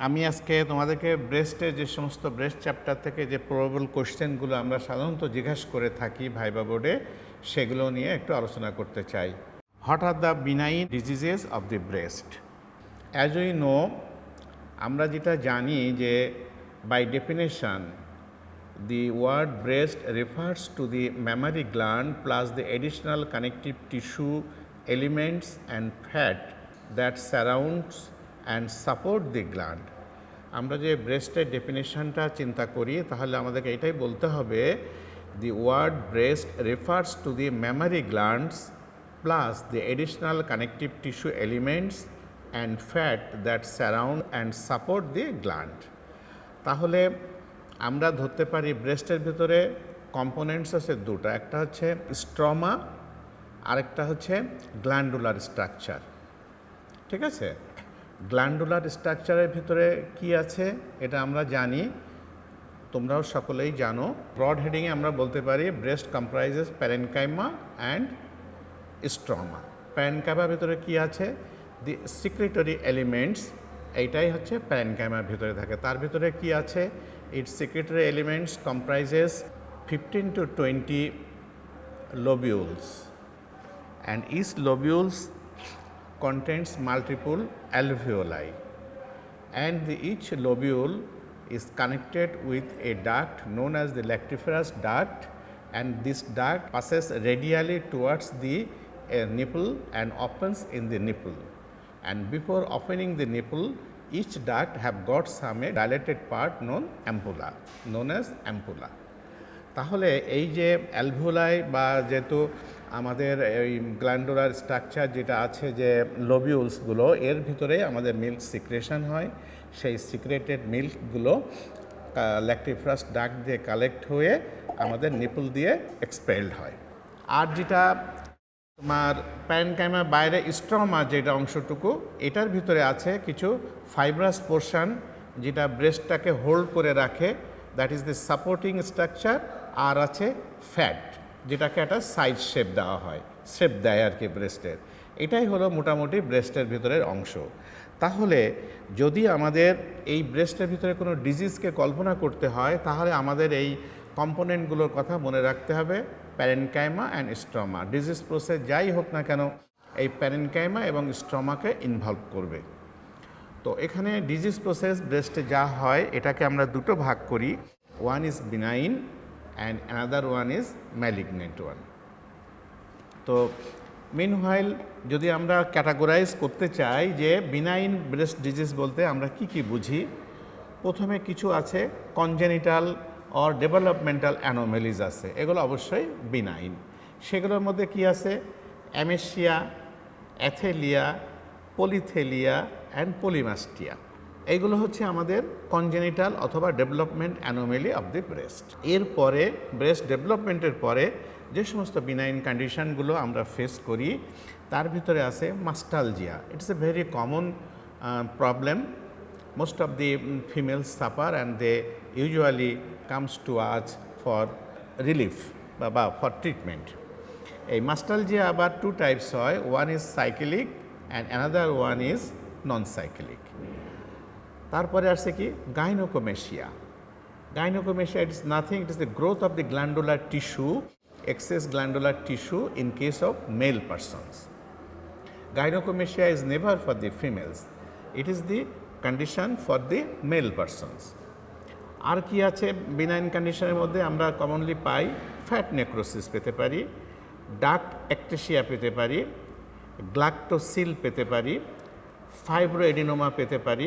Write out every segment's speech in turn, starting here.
আমি আজকে তোমাদেরকে ব্রেস্টের যে সমস্ত ব্রেস্ট চ্যাপ্টার থেকে যে প্রবাবল কোশ্চেনগুলো আমরা সাধারণত জিজ্ঞাসা করে থাকি ভাইবা বোর্ডে, সেগুলো নিয়ে একটু আলোচনা করতে চাই। What are the benign diseases of the breast? As we know, আমরা যেটা জানি যে by definition the word breast refers to the mammary gland plus the additional connective tissue elements and fat that surrounds and support the gland. আমরা যে ব্রেস্টের ডেফিনেশনটা চিন্তা করি তাহলে আমাদেরকে এটাই বলতে হবে, the word breast refers to the mammary glands plus the additional connective tissue elements and fat that surround and support the gland. তাহলে আমরা ধরতে পারি ব্রেস্টের ভিতরে কম্পোনেন্টস আছে দুটো, একটা হচ্ছে স্ট্রমা, আরেকটা হচ্ছে গ্ল্যান্ডুলার স্ট্রাকচার। ঠিক আছে, গ্ল্যান্ডুলার স্ট্রাকচারের ভিতরে কি আছে এটা আমরা জানি, তোমরাও সকলেই জানো। ব্রড হেডিংয়ে আমরা বলতে পারি ব্রেস্ট কম্প্রাইজেস প্যারেনকাইমা অ্যান্ড স্ট্রমা। প্যারেনকাইমার ভিতরে কি আছে? দি সিক্রেটরি এলিমেন্টস, এইটাই হচ্ছে প্যারেনকাইমার ভিতরে থাকে। তার ভিতরে কি আছে? Its secretory elements comprises 15 to 20 lobules, and each lobules contains multiple alveoli, and each lobule is connected with a duct known as the lactiferous duct, and this duct passes radially towards the nipple and opens in the nipple, and before opening the nipple each duct have got some dilated part known as ampulla. তাহলে এই যে alveoli বা যেহেতু আমাদের এই glandular structure যেটা আছে যে লোবিউলসগুলো, এর ভিতরে আমাদের মিল্ক সিক্রেশন হয়। সেই সিক্রেটেড মিল্কগুলো ল্যাকটিফারাস ডাক্ট দিয়ে কালেক্ট হয়ে আমাদের নিপল দিয়ে এক্সপেলড হয়। আর যেটা তোমার প্যারেনকাইমার বাইরে স্ট্রমা যেটা অংশটুকু, এটার ভিতরে আছে কিছু ফাইব্রাস পোর্শন যেটা ব্রেস্টটাকে হোল্ড করে রাখে, that is the supporting structure. আর আছে ফ্যাট, যেটাকে একটা সাইড শেপ দেওয়া হয়, শেপ দেয় আর কি ব্রেস্টের। এটাই হলো মোটামুটি ব্রেস্টের ভিতরের অংশ। তাহলে যদি আমাদের এই ব্রেস্টের ভিতরে কোনো ডিজিজকে কল্পনা করতে হয় তাহলে আমাদের এই কম্পোনেন্টগুলোর কথা মনে রাখতে হবে, প্যারেনকাইমা অ্যান্ড স্ট্রমা। ডিজিজ প্রসেস যাই হোক না কেন এই প্যারেনকাইমা এবং স্ট্রমাকে ইনভলভ করবে। তো এখানে ডিজিজ প্রসেস ব্রেস্টে যা হয় এটাকে আমরা দুটো ভাগ করি, one is benign and another one is malignant one. তো মিনহোয়াইল যদি আমরা ক্যাটাগরাইজ করতে চাই যে বিনাইন ব্রেস্ট ডিজিজ বলতে আমরা কি কি বুঝি, প্রথমে কিছু আছে কনজেনিটাল অর ডেভেলপমেন্টাল অ্যানোমেলিজ আছে, এগুলো অবশ্যই বিনাইন। সেগুলোর মধ্যে কি আছে? অ্যামেশিয়া, অ্যাথেলিয়া, পলিথেলিয়া অ্যান্ড পলিমাস্টিয়া। এইগুলো হচ্ছে আমাদের কনজেনিটাল অথবা development anomaly of the breast. এরপরে ব্রেস্ট ডেভেলপমেন্টের পরে যে সমস্ত বিনাইন কন্ডিশনগুলো আমরা ফেস করি তার ভিতরে আছে mastalgia. It's a very common problem. Most of the females suffer and they usually comes to us for relief বা for treatment. এই মাস্টালজিয়া আবার টু টাইপস হয়, one is cyclic and another one is non cyclic. তারপরে আসছে কি gynaecomastia. Gynaecomastia it is nothing, it is the growth of the glandular tissue, excess glandular tissue in case of male persons. Gynecomastia is never for the females, it is the condition for the male persons. আর কি আছে benign কন্ডিশনের মধ্যে? আমরা commonly পাই fat necrosis পেতে পারি, duct অ্যাক্টেশিয়া পেতে পারি, গ্লাক্টোসিল পেতে পারি, ফাইব্রোএডিনোমা পেতে পারি,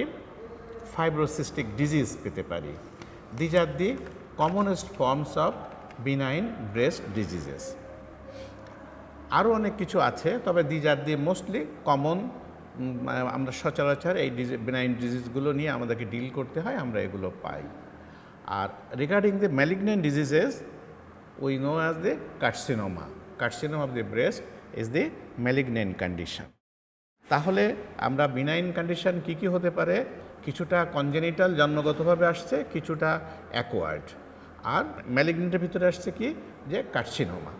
ফাইব্রোসিস্টিক ডিজিজ পেতে পারি। These are the commonest forms of benign breast diseases. আরও অনেক কিছু আছে, তবে these are the mostly common. আমরা সচরাচর এই বিনাইন ডিজিজগুলো নিয়ে আমাদেরকে ডিল করতে হয়, আমরা এগুলো পাই। আর regarding the malignant diseases we know as the carcinoma. Carcinoma of the breast is the malignant condition. তাহলে আমরা বিনাইন কন্ডিশন কী কী হতে পারে? কিছুটা কনজেনিটাল জন্মগতভাবে আসছে, কিছুটা অ্যাকোয়ার্ড, আর ম্যালিগনেন্টের ভিতরে আসছে কি যে কার্সিনোমা।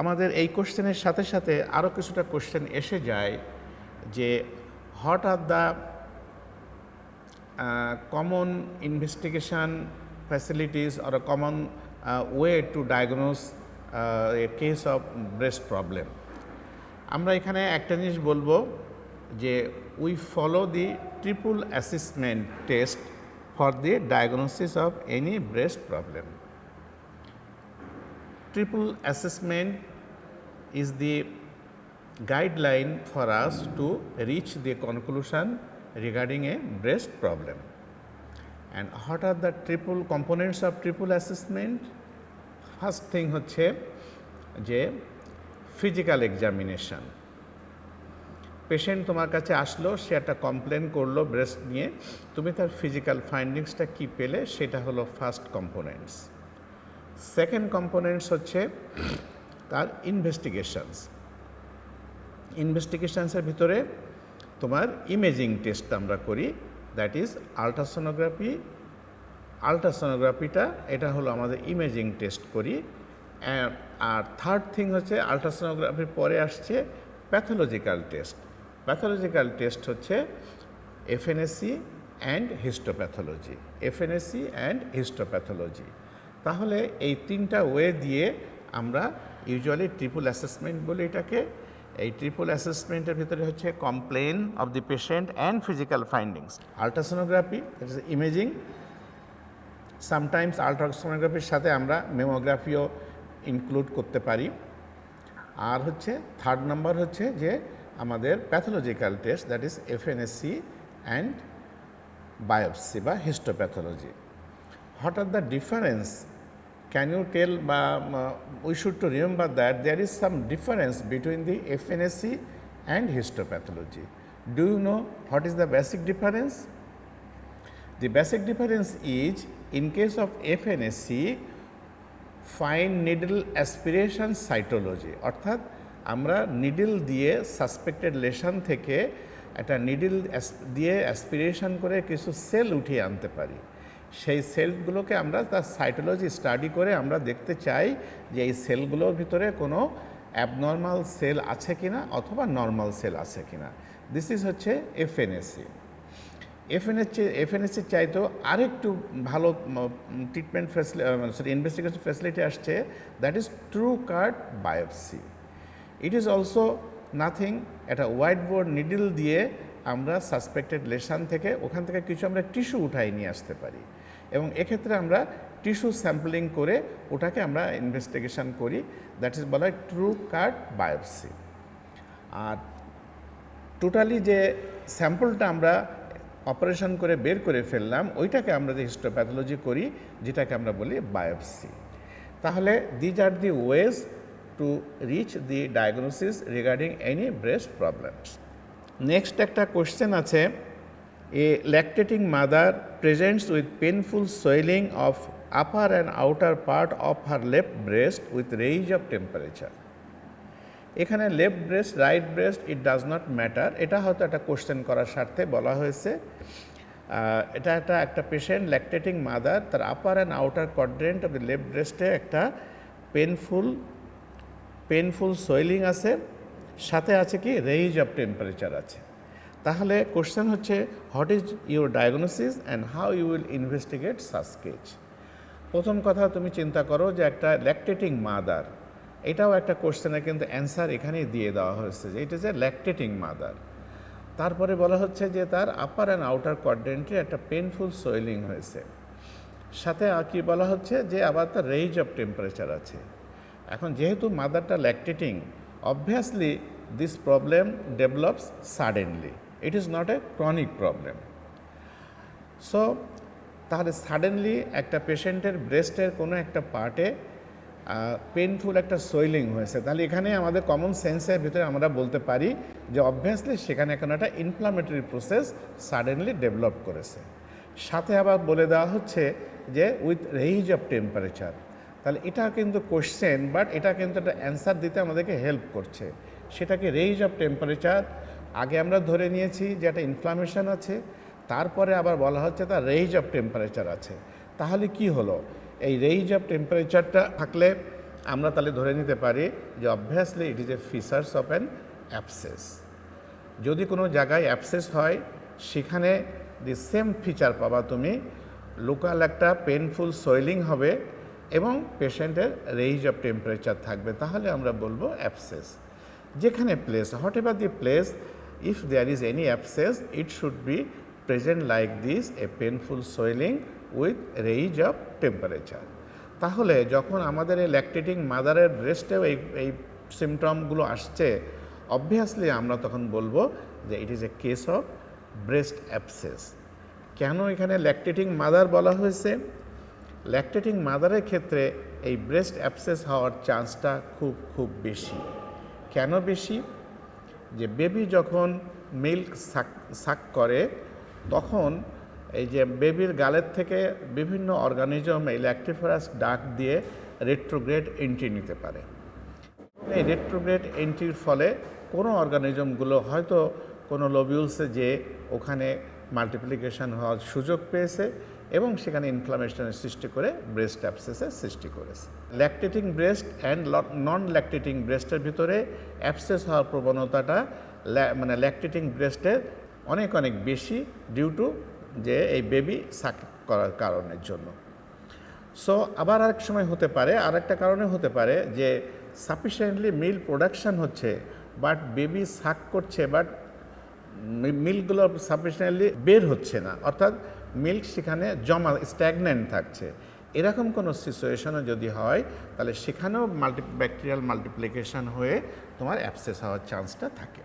আমাদের এই কোশ্চেনের সাথে সাথে আরও কিছুটা কোশ্চেন এসে যায় যে what are the common investigation facilities or a common way to diagnose a case of breast problem. আমরা এখানে একটা জিনিস বলবো যে we follow the triple assessment test for the diagnosis of any breast problem. Triple assessment is the guideline for us to reach the conclusion regarding a breast problem. And what are the triple components of triple assessment? First thing হচ্ছে যে physical examination. Patient তোমার কাছে আসলো, সে একটা complain করলো breast নিয়ে, তুমি তার ফিজিক্যাল ফাইন্ডিংসটা কী পেলে সেটা হলো ফার্স্ট কম্পোনেন্টস। সেকেন্ড কম্পোনেন্টস হচ্ছে তার ইনভেস্টিগেশনসের ভিতরে তোমার ইমেজিং টেস্ট আমরা করি, দ্যাট ইজ আলট্রাসোনোগ্রাফিটা এটা হলো আমাদের ইমেজিং টেস্ট করি। আর থার্ড থিং হচ্ছে আলট্রাসোনোগ্রাফির পরে আসছে প্যাথোলজিক্যাল টেস্ট। প্যাথোলজিক্যাল টেস্ট হচ্ছে এফএনএসি অ্যান্ড হিস্টোপ্যাথোলজি। তাহলে এই তিনটা ওয়ে দিয়ে আমরা ইউজুয়ালি ট্রিপল অ্যাসেসমেন্ট বলি এটাকে। এই ট্রিপল অ্যাসেসমেন্টের ভিতরে হচ্ছে complain of the patient and physical findings, ultrasonography, imaging, sometimes আলট্রাসোনোগ্রাফির সাথে আমরা মেমোগ্রাফিও ইনক্লুড করতে পারি। আর হচ্ছে থার্ড নাম্বার হচ্ছে যে আমাদের pathological test, that is FNAC and biopsy বা histopathology. What are the difference? Can you tell, we should to remember that there is some difference between the FNSC and histopathology. Do you know what is the basic difference? The basic difference is, in case of FNSC, fine needle aspiration cytology, অর্থাৎ আমরা needle দিয়ে suspected lesson থেকে একটা needle দিয়ে aspiration করে কিছু sell উঠিয়ে আনতে পারি। সেই সেলগুলোকে আমরা তার সাইটোলজি স্টাডি করে আমরা দেখতে চাই যে এই সেলগুলোর ভিতরে কোনো অ্যাবনর্মাল সেল আছে কিনা অথবা নর্মাল সেল আছে কিনা। দিস ইজ হচ্ছে এফএনএসি। এফএনএসির চাইতেও আরেকটু ভালো ট্রিটমেন্ট ইনভেস্টিগেশন ফ্যাসিলিটি আসছে, that is true cut biopsy. It is also nothing, একটা হোয়াইট বোর্ড নিডল দিয়ে আমরা সাসপেক্টেড লেশন থেকে ওখান থেকে কিছু আমরা টিস্যু উঠাই নিয়ে আসতে পারি, এবং এক্ষেত্রে আমরা টিস্যু স্যাম্পলিং করে ওটাকে আমরা ইনভেস্টিগেশন করি, দ্যাট ইজ বলা হয় ট্রু কাট বায়োপসি। আর টোটালি যে স্যাম্পলটা আমরা অপারেশন করে বের করে ফেললাম ওইটাকে আমরা যে হিস্টোপ্যাথোলজি করি, যেটাকে আমরা বলি বায়োপসি। তাহলে these are the ways to reach the diagnosis regarding any breast problems. Next একটা কোশ্চেন আছে, a lactating mother presents with painful swelling of upper and outer part of her left breast with range of temperature. এখানে left breast, right breast, it does not matter, এটা হয়তো একটা question করার স্বার্থে বলা হয়েছে। এটা একটা পেশেন্ট ল্যাকটেটিং মাদার, তার upper and outer quadrant of the left ব্রেস্টে একটা পেনফুল সোয়েলিং আছে, সাথে আছে কি রেঞ্জ অফ টেম্পারেচার আছে। তাহলে কোশ্চেন হচ্ছে, what is your diagnosis and how you will investigate such case. প্রথম কথা তুমি চিন্তা করো যে একটা ল্যাকটেটিং মাদার, এটাও একটা কোশ্চেনে কিন্তু অ্যান্সার এখানেই দিয়ে দেওয়া হয়েছে যে it is A lactating mother. তারপরে বলা হচ্ছে যে তার আপার অ্যান্ড আউটার কোয়াড্রেন্টে একটা পেনফুল সোয়েলিং হয়েছে, সাথে কি বলা হচ্ছে যে আবার তার রেঞ্জ অফ টেম্পারেচার আছে। এখন যেহেতু মাদারটা lactating, obviously this problem develops suddenly, it is not a chronic problem. So তাহলে সাডেনলি একটা পেশেন্টের ব্রেস্টের কোনো একটা পার্টে পেনফুল একটা সোয়েলিং হয়েছে, তাহলে এখানে আমাদের কমন সেন্সের ভিতরে আমরা বলতে পারি যে অবভিয়াসলি সেখানে কোনো একটা ইনফ্লামেটরি প্রসেস সাডেনলি ডেভেলপ করেছে। সাথে আবার বলে দেওয়া হচ্ছে যে উইথ রেঞ্জ অফ টেম্পারেচার, তাহলে এটা কিন্তু কোশ্চেন, বাট এটা কিন্তু একটা অ্যান্সার দিতে আমাদেরকে হেল্প করছে। সেটাকে রেঞ্জ অফ টেম্পারেচার আগে আমরা ধরে নিয়েছি যে একটা ইনফ্লামেশন আছে, তারপরে আবার বলা হচ্ছে তার রেঞ্জ অফ টেম্পারেচার আছে। তাহলে কি হলো, এই রেঞ্জ অফ টেম্পারেচারটা থাকলে আমরা তাহলে ধরে নিতে পারি যে obviously it is A features of an abscess. যদি কোনো জায়গায় অ্যাবসেস হয় সেখানে দি সেম ফিচার পাবা তুমি, লোকাল একটা পেনফুল সোয়েলিং হবে এবং পেশেন্টের রেঞ্জ অফ টেম্পারেচার থাকবে, তাহলে আমরা বলবো অ্যাবসেস। যেখানে place, whatever the place, if there is any abscess it should be present like this, a painful swelling with range of temperature. তাহলে যখন আমাদের এই ল্যাকটেটিং মাদারের ব্রেস্টেও এই সিমটমগুলো আসছে, অবভিয়াসলি আমরা তখন বলবো যে it is a case of breast abscess. কেন এখানে ল্যাকটেটিং মাদার বলা হয়েছে? ল্যাকটেটিং মাদারের ক্ষেত্রে এই ব্রেস্ট অ্যাবসেস হওয়ার চান্সটা খুব বেশি। কেন বেশি? যে বেবি যখন মিল্ক সাক করে তখন এই যে বেবির গালের থেকে বিভিন্ন অর্গানিজম এই ল্যাকটিফারাস ডাক্ট দিয়ে রেট্রোগ্রেড এন্ট্রি নিতে পারে। এই রেট্রোগ্রেড এন্ট্রির ফলে কোনো অর্গানিজমগুলো হয়তো কোনো লোবিউলসে যে ওখানে মাল্টিপ্লিকেশন হওয়ার সুযোগ পেয়েছে এবং সেখানে ইনফ্লামেশনের সৃষ্টি করে ব্রেস্ট অ্যাবসেসের সৃষ্টি করেছে। Lactating breast and non lactating ব্রেস্টের ভিতরে অ্যাবসেস হওয়ার প্রবণতাটা মানে ল্যাকটেটিং ব্রেস্টের অনেক বেশি ডিউ টু যে এই বেবি সাক করার কারণের জন্য। সো আবার আরেক সময় হতে পারে, আরেকটা কারণে হতে পারে যে সাফিসিয়েন্টলি মিল্ক প্রোডাকশান হচ্ছে বাট বেবি সাক করছে বাট মিল্কগুলো সাফিসিয়েন্টলি বের হচ্ছে না, অর্থাৎ মিল্ক সেখানে জমা স্ট্যাগন্যান্ট থাকছে। এরকম কোনো সিচুয়েশনে যদি হয় তাহলে সেখানেও ব্যাকটেরিয়াল মাল্টিপ্লিকেশন হয়ে তোমার অ্যাবসেস হওয়ার চান্সটা থাকে।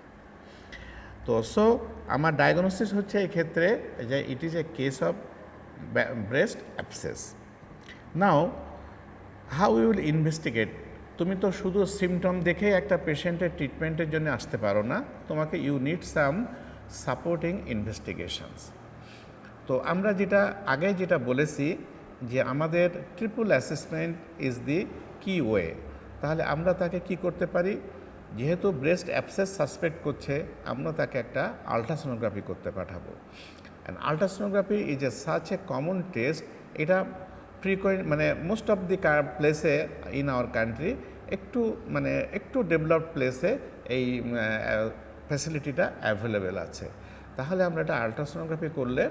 তো সো আমার ডায়াগনোসিস হচ্ছে এই ক্ষেত্রে যে it is a case of breast abscess. Now how you will investigate? তুমি তো শুধু সিমটম দেখেই একটা পেশেন্টের ট্রিটমেন্টের জন্য আসতে পারো না, তোমাকে you need some supporting investigations. তো আমরা আগে যেটা বলেছি যে আমাদের ট্রিপল অ্যাসেসমেন্ট ইজ দি কি ওয়ে। তাহলে আমরা তাকে কি করতে পারি? যেহেতু ব্রেস্ট অ্যাবসেস সাসপেক্ট করছে, আমরা তাকে একটা আলট্রাসোনোগ্রাফি করতে পাঠাবো। And ultrasonography is such a common test, এটা মানে মোস্ট অফ দি প্লেসে ইন আওয়ার কান্ট্রি একটু ডেভেলপড প্লেসে এই ফ্যাসিলিটিটা অ্যাভেলেবেল আছে। তাহলে আমরা একটা আলট্রাসোনোগ্রাফি করলে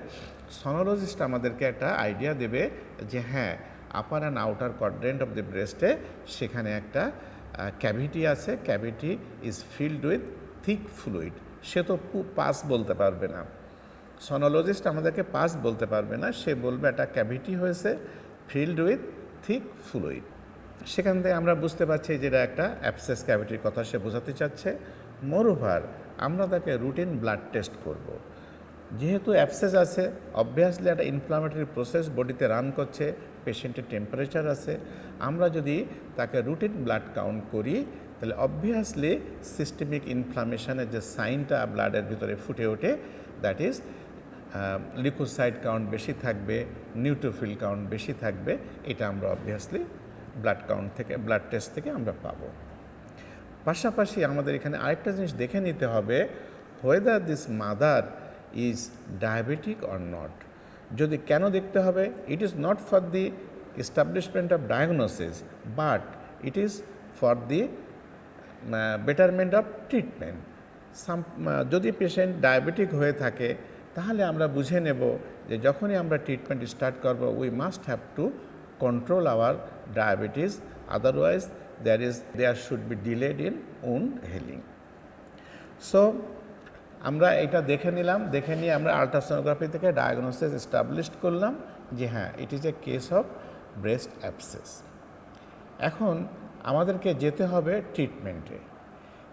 সনোলজিস্ট আমাদেরকে একটা আইডিয়া দেবে যে হ্যাঁ, upper and outer quadrant of the ব্রেস্টে সেখানে একটা ক্যাভিটি আছে, cavity is filled with thick fluid. সে তো পাস বলতে পারবে না, সনোলজিস্ট আমাদেরকে পাস বলতে পারবে না, সে বলবে একটা ক্যাভিটি হয়েছে ফিল্ড উইথ থিক ফ্লুইড। সেখান থেকে আমরা বুঝতে পারছি যে এটা একটা অ্যাবসেস ক্যাভিটির কথা সে বোঝাতে চাচ্ছে। মোরওভার আমরা তাকে রুটিন ব্লাড টেস্ট করব। যেহেতু অ্যাবসেস আছে, অবভিয়াসলি একটা ইনফ্লামেটরি প্রসেস বডিতে রান করছে, পেশেন্টের টেম্পারেচার আছে, আমরা যদি তাকে রুটিন ব্লাড কাউন্ট করি তাহলে অবভিয়াসলি সিস্টেমিক ইনফ্লামেশনের যে সাইনটা ব্লাডের ভিতরে ফুটে ওঠে, দ্যাট ইজ লিউকোসাইট কাউন্ট বেশি থাকবে, নিউট্রোফিল কাউন্ট বেশি থাকবে, এটা আমরা অবভিয়াসলি ব্লাড টেস্ট থেকে আমরা পাবো। পাশাপাশি আমাদের এখানে আরেকটা জিনিস দেখে নিতে হবে, whether this mother is diabetic or not. যদি কেন দেখতে হবে? It is not for the establishment of diagnosis but it is for the betterment of treatment. যদি পেশেন্ট ডায়াবেটিক হয়ে থাকে তাহলে আমরা বুঝে নেব যে যখনই আমরা ট্রিটমেন্ট স্টার্ট করব we must have to control hour diabetes, otherwise there should be delayed in wound healing. So আমরা এটা দেখে নিয়ে আমরা আলট্রাসোনোগ্রাফি থেকে ডায়াগনোসিস এস্টাবলিশ করলাম যে হ্যাঁ, ইট is a case of breast abscess. এখন আমাদেরকে যেতে হবে ট্রিটমেন্টে।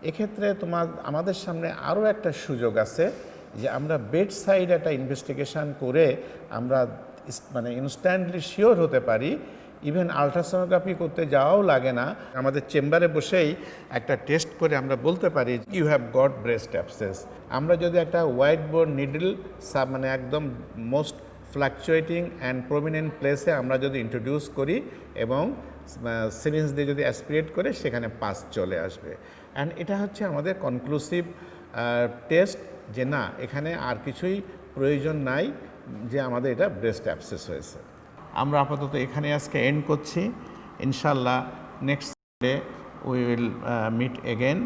এক্ষেত্রে আমাদের সামনে আরও একটা সুযোগ আছে যে আমরা বেড সাইড একটা ইনভেস্টিগেশন করে আমরা ইনস্ট্যান্টলি শিওর হতে পারি, ইভেন আলট্রাসোনোগ্রাফি করতে যাওয়াও লাগে না, আমাদের চেম্বারে বসেই একটা টেস্ট করে আমরা বলতে পারি you have got breast abscess. আমরা যদি একটা হোয়াইট বোর্ড নিডল একদম মোস্ট ফ্লাকচুয়েটিং অ্যান্ড প্রমিনেন্ট প্লেসে আমরা যদি ইন্ট্রোডিউস করি এবং সিরিঞ্জ দিয়ে যদি অ্যাসপিরেট করে, সেখানে পাস চলে আসবে। অ্যান্ড এটা হচ্ছে আমাদের কনক্লুসিভ টেস্ট যে না, এখানে আর কিছুই প্রয়োজন নাই যে আমাদের এটা ব্রেস্ট অ্যাবসেস হয়েছে। আমরা আপাতত এখানে আজকে এন্ড করছি। ইনশাল্লাহ next day we will meet again.